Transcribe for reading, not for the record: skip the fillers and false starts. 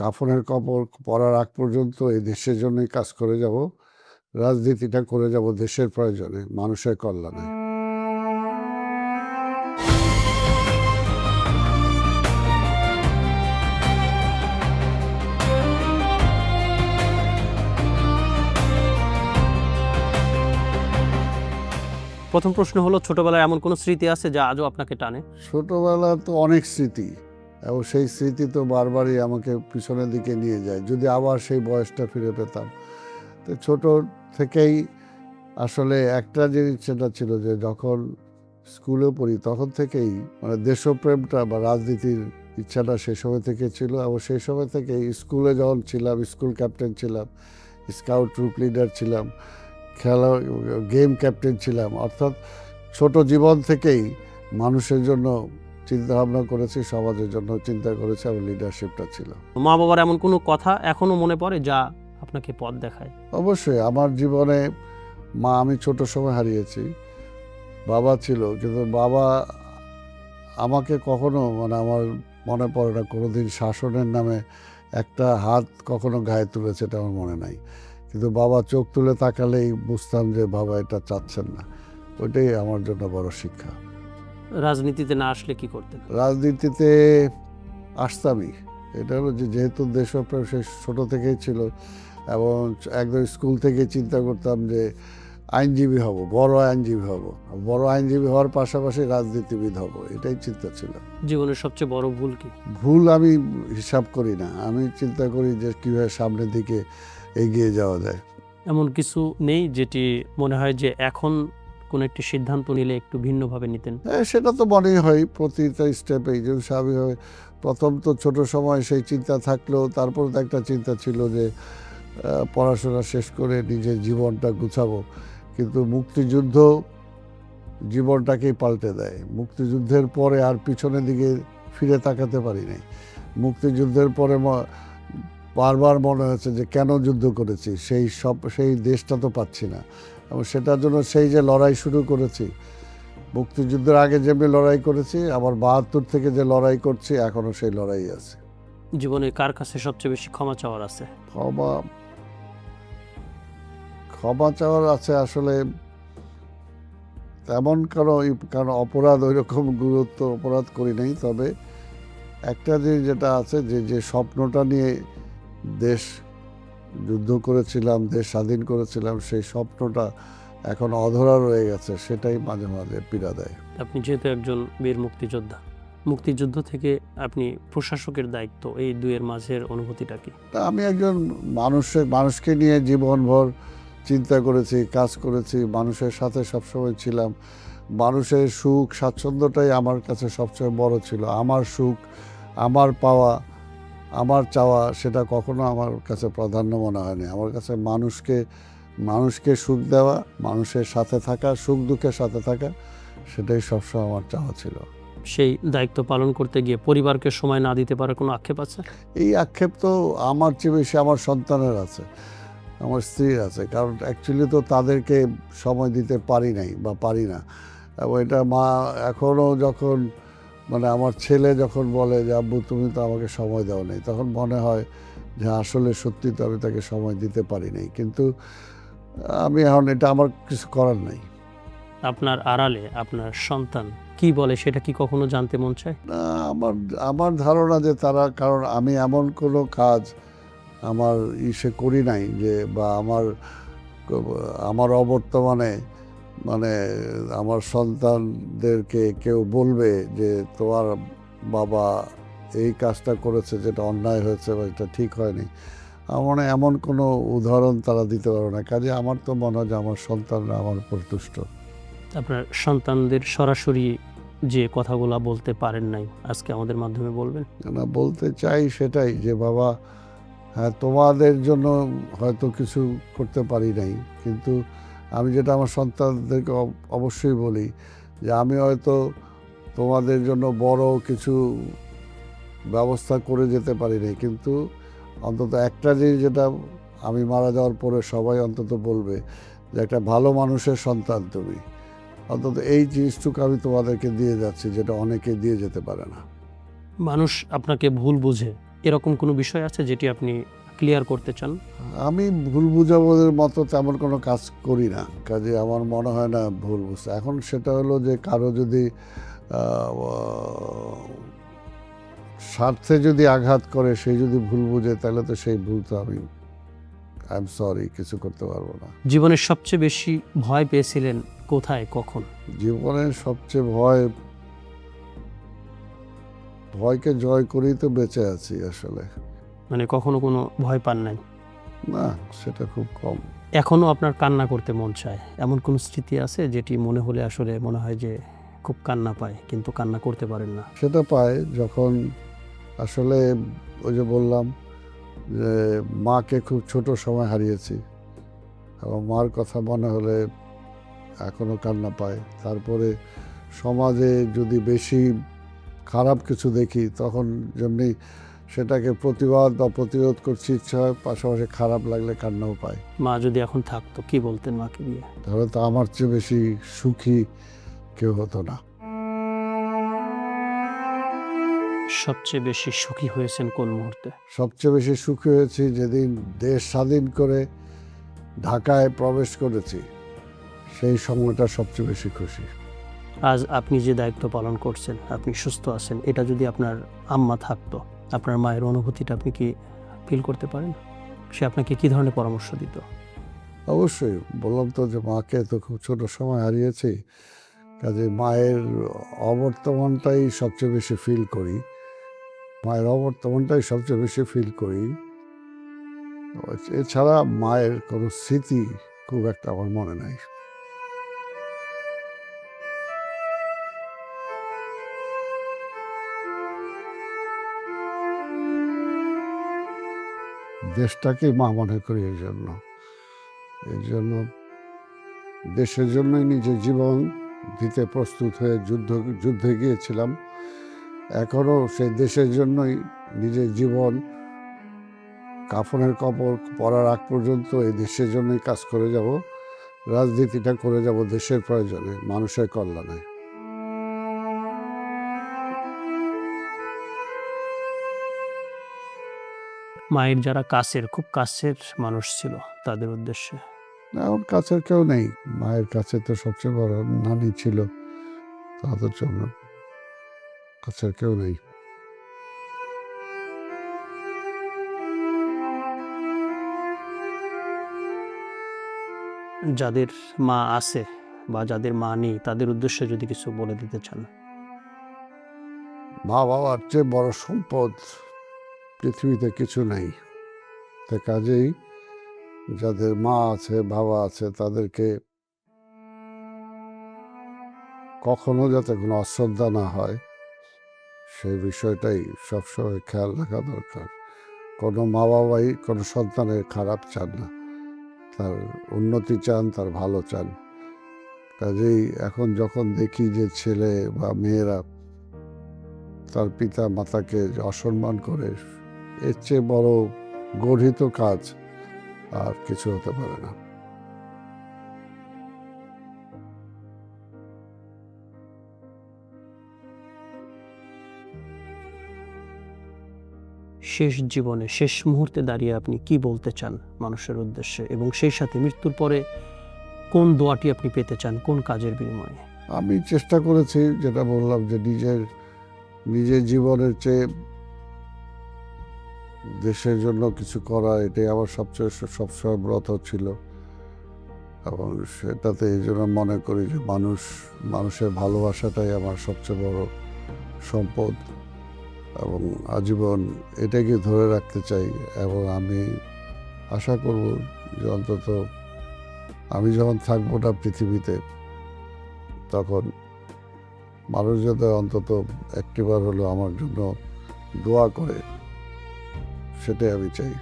কাফনের কাপড় পরার আগ পর্যন্ত এই দেশের জন্যই কাজ করে যাব, রাজনীতিটা করে যাব দেশের প্রয়োজনে, মানুষের কল্যাণে। প্রথম প্রশ্ন হলো, ছোটবেলায় এমন কোনো স্মৃতি আছে যা আজও আপনাকে টানে? ছোটবেলা তো অনেক স্মৃতি, এবং সেই স্মৃতি তো বারবারই আমাকে পিছনের দিকে নিয়ে যায়। যদি আবার সেই বয়সটা ফিরে পেতাম। তো ছোট থেকেই আসলে একটা জিনিস সেটা ছিল যে যখন স্কুলে পড়ি তখন থেকেই মানে দেশপ্রেমটা বা রাজনীতির ইচ্ছাটা সেই সময় থেকে ছিল, এবং সেই সময় থেকেই স্কুলে যখন ছিলাম, স্কুল ক্যাপ্টেন ছিলাম, স্কাউট ট্রুপ লিডার ছিলাম, খেলা গেম ক্যাপ্টেন ছিলাম। অর্থাৎ ছোট জীবন থেকেই মানুষের জন্য চিন্তা ভাবনা করেছি, সমাজের জন্য চিন্তা করেছি, এবং লিডারশিপটা ছিল। মা বাবার এমন কোনো কথা এখনো মনে পড়ে যা আপনাকে পথ দেখায়? অবশ্যই আমার জীবনে মা আমি ছোট সময় হারিয়েছি, বাবা ছিল, কিন্তু বাবা আমাকে কখনো মানে আমার মনে পড়ে না কোনোদিন শাসনের নামে একটা হাত কখনো গায়ে তুলেছে, এটা আমার মনে নাই। কিন্তু বাবা চোখ তুলে তাকালেই বুঝতাম যে বাবা এটা চাচ্ছেন না। ওইটাই আমার জন্য বড় শিক্ষা। রাজনীতিতে না আসলে কি করতেন? রাজনীতিতে আসতামই, এটা হলো যে যেহেতু দেশপ্রেম সে ছোটো থেকেই ছিল, এবং একদম স্কুল থেকে চিন্তা করতাম যে আইনজীবী হব, বড় আইনজীবী হব, বড় আইনজীবী হওয়ার পাশাপাশি রাজনীতিবিদ হব, এটাই চিন্তা ছিল। জীবনের সবচেয়ে বড় ভুল কি? ভুল আমি হিসাব করি না, আমি চিন্তা করি যে কীভাবে সামনের দিকে এগিয়ে যাওয়া যায়। এমন কিছু নেই যেটি মনে হয় যে এখন কোন একটি সিদ্ধান্ত নিলে একটু ভিন্নভাবে নিতেন? হ্যাঁ, সেটা তো মনেই হয় প্রতিটা স্টেপেই, যেমন স্বাভাবিকভাবে প্রথম তো ছোট সময় সেই চিন্তা থাকলেও তারপর তো একটা চিন্তা ছিল যে পড়াশোনা শেষ করে নিজের জীবনটা গুছাবো। কিন্তু মুক্তিযুদ্ধ জীবনটাকেই পাল্টে দেয়। মুক্তিযুদ্ধের পরে আর পিছনের দিকে ফিরে তাকাতে পারি নাই। মুক্তিযুদ্ধের পরে বারবার মনে হয়েছে যে কেন যুদ্ধ করেছি, সেই দেশটা তো পাচ্ছি না, এবং সেটার জন্য সেই যে লড়াই শুরু করেছি, মুক্তিযুদ্ধের আগে যেমনি লড়াই করেছি, আবার ৭২ থেকে যে লড়াই করছি, এখনও সেই লড়াই আছে। জীবনে কার কাছে সবচেয়ে বেশি ক্ষমা চাওয়ার আছে? ক্ষমা চাওয়ার আছে আসলে তেমন কারণ অপরাধ ওই রকম গুরুত্ব অপরাধ করি নাই। তবে একটা জিনিস যেটা আছে যে স্বপ্নটা নিয়ে দেশ যুদ্ধ করেছিলাম, দেশ স্বাধীন করেছিলাম, সেই স্বপ্নটা এখন অধরা রয়ে গেছে, সেটাই মাঝে মাঝে পীড়া দেয়। আপনি যেহেতু একজন বীর মুক্তিযোদ্ধা, মুক্তিযুদ্ধ থেকে আপনি প্রশাসকের দায়িত্ব, এই দুইয়ের মাঝের অনুভূতিটা কি? তা আমি একজন মানুষকে নিয়ে জীবনভর চিন্তা করেছি, কাজ করেছি, মানুষের সাথে সবসময় ছিলাম। মানুষের সুখ স্বাচ্ছন্দ্যটাই আমার কাছে সবচেয়ে বড় ছিল। আমার সুখ, আমার পাওয়া, আমার চাওয়া, সেটা কখনো আমার কাছে প্রাধান্য মনে হয়নি। আমার কাছে মানুষকে সুখ দেওয়া, মানুষের সাথে থাকা, সুখ দুঃখের সাথে থাকা, সেটাই সবসময় আমার চাওয়া ছিল। সেই দায়িত্ব পালন করতে গিয়ে পরিবারকে সময় না দিতে পারার কোনো আক্ষেপ আছে? এই আক্ষেপ তো আমার চেয়ে বেশি আমার সন্তানের আছে, আমার স্ত্রীর আছে। কারণ অ্যাকচুয়ালি তো তাদেরকে সময় দিতে পারি নাই বা পারি না। এবং এটা মা এখনও যখন মানে আমার ছেলে যখন বলে যে আব্বু তুমি তো আমাকে সময় দাও নাই, তখন মনে হয় যে আসলে সত্যি তো আমি তাকে সময় দিতে পারি নাই। কিন্তু আমি এখন এটা আমার কিছু করার নাই। আপনার আড়ালে আপনার সন্তান কি বলে সেটা কি কখনো জানতে মন চায়? না, আমার ধারণা যে তারা, কারণ আমি এমন কোনো কাজ আমার করি নাই যে, বা আমার অবর্তমানে মানে আমার সন্তানদেরকে কেউ বলবে যে তোমার বাবা এই কাজটা করেছে যেটা অন্যায় হয়েছে বা এটা ঠিক হয়নি। আমার মনে হয় এমন কোনো উদাহরণ তারা দিতে পারবে না। কাজে আমার তো মনে হয় যে আমার সন্তানরা আমার উপর তুষ্ট। আপনার সন্তানদের সরাসরি যে কথাগুলো বলতে পারেন নাই, আজকে আমাদের মাধ্যমে বলবেন? না, বলতে চাই সেটাই যে বাবা, হ্যাঁ তোমাদের জন্য হয়তো কিছু করতে পারি নাই, কিন্তু আমি যেটা আমার সন্তানদেরকে অবশ্যই বলি যে আমি হয়তো তোমাদের জন্য বড় কিছু ব্যবস্থা করে যেতে পারি নাই, কিন্তু অন্তত একটা জিনিস যেটা আমি মারা যাওয়ার পরে সবাই অন্তত বলবে যে একটা ভালো মানুষের সন্তান তুমি। অন্তত এই জিনিসটুকু আমি তোমাদেরকে দিয়ে যাচ্ছি, যেটা অনেকে দিয়ে যেতে পারে না। মানুষ আপনাকে ভুল বুঝে এরকম কোনো বিষয় আছে যেটি আপনি ক্লিয়ার করতে চান? আমি ভুল বুঝাবুঝির মতো তেমন কোনো কাজ করি না, কাজে আমার মনে হয় না ভুল বুঝতে। এখন সেটা হলো যে কারো যদি স্বার্থে যদি আঘাত করে, সে যদি ভুল বুঝে, তাহলে তো সেই ভুল তো আমি আই এম সরি, কিছু করতে পারবো না। জীবনের সবচেয়ে বেশি ভয় পেয়েছিলেন কোথায়, কখন? জীবনের সবচেয়ে ভয়কে জয় করেই তো বেঁচে আছি আসলে। মানে কখনো কোনো ভয় পান নাই? না, সেটা খুব কম। এখনো আপনার কান্না করতে মন চায়, এমন কোনো স্মৃতি আছে যেটি মনে হলে আসলে মনে হয় যে খুব কান্না পায়, কিন্তু কান্না করতে পারেন না? সেটা পায় যখন আসলে ওই যে বললাম যে মাকে খুব ছোট সময় হারিয়েছি, এবং মার কথা মনে হলে এখনো কান্না পায়। তারপরে সমাজে যদি বেশি খারাপ কিছু দেখি, তখন যেমনি সেটাকে প্রতিবাদ বা প্রতিরোধ করতে ইচ্ছা হয়, পাশাপাশি খারাপ লাগলে কান্নাও পায়। মা যদি এখন থাকতো কি বলতেন মাকে গিয়ে? তাহলে তো আমার চেয়ে বেশি সুখী কেউ হতো না। সবচেয়ে বেশি সুখী হয়েছেন কোন মুহূর্তে? সবচেয়ে বেশি সুখী হয়েছি যেদিন দেশ স্বাধীন করে ঢাকায় প্রবেশ করেছি, সেই সময়টা সবচেয়ে বেশি খুশি। আজ আপনি যে দায়িত্ব পালন করছেন, আপনি সুস্থ আছেন, এটা যদি আপনার আম্মা থাকতো, আপনার মায়ের অনুভূতিটা আপনি কি ফিল করতে পারেন? সে আপনাকে কি ধরনের পরামর্শ দিত? অবশ্যই, বললাম তো যে মাকে তো খুব ছোট সময় হারিয়েছি, কাজে মায়ের অবর্তমানটাই সবচেয়ে বেশি ফিল করি। এছাড়া মায়ের কোনো স্মৃতি খুব একটা আমার মনে নাই। দেশটাকে মা মনে করি এই জন্য দেশের জন্যই নিজের জীবন দিতে প্রস্তুত হয়ে যুদ্ধে গিয়েছিলাম। এখনও সেই দেশের জন্যই নিজের জীবন কাফনের কাপড় পরার আগ পর্যন্ত এই দেশের জন্যই কাজ করে যাব। রাজনীতিটা করে যাব দেশের প্রয়োজনে, মানুষের কল্যাণে। মায়ের যারা কাছের, খুব কাছের মানুষ ছিল, তাদের উদ্দেশ্যে? না, এখন কাছের কেউ নেই। মায়ের কাছে তো সবচেয়ে বড় নানি ছিল, তাদের জন্য কাছের কেউ নেই। যাদের মা আছে বা যাদের মা নেই, তাদের উদ্দেশ্যে যদি কিছু বলে দিতে চান? মা বাবার চেয়ে বড় সম্পদ পৃথিবীতে কিছু নেই। তাই কাজেই যাদের মা আছে, বাবা আছে, তাদেরকে কখনো যাতে কোনো অশ্রদ্ধা না হয়, সেই বিষয়টাই সবসময় খেয়াল রাখা দরকার। কোনো মা বাবাই কোনো সন্তানের খারাপ চান না, তার উন্নতি চান, তার ভালো চান। কাজেই এখন যখন দেখি যে ছেলে বা মেয়েরা তার পিতা মাতাকে অসম্মান করে, এর চেয়ে বড় গর্হিত কাজ আর কিছু হতে পারে না। শেষ জীবনে, শেষ মুহূর্তে দাঁড়িয়ে আপনি কি বলতে চান মানুষের উদ্দেশ্যে, এবং সেই সাথে মৃত্যুর পরে কোন দোয়াটি আপনি পেতে চান, কোন কাজের বিনিময়ে? আমি চেষ্টা করেছি, যেটা বললাম, যে নিজের জীবনের চেয়ে দেশের জন্য কিছু করা, এটাই আমার সবসময় ব্রত ছিল। এবং সেটাতে এই জন্য মনে করি যে মানুষের ভালোবাসাটাই আমার সবচেয়ে বড় সম্পদ, এবং আজীবন এটাকে ধরে রাখতে চাই। এবং আমি আশা করব যে অন্তত আমি যখন থাকবো না পৃথিবীতে, তখন মানুষ যাতে অন্তত একটিবার হলো আমার জন্য দোয়া করে, সেটাই আমি চাই।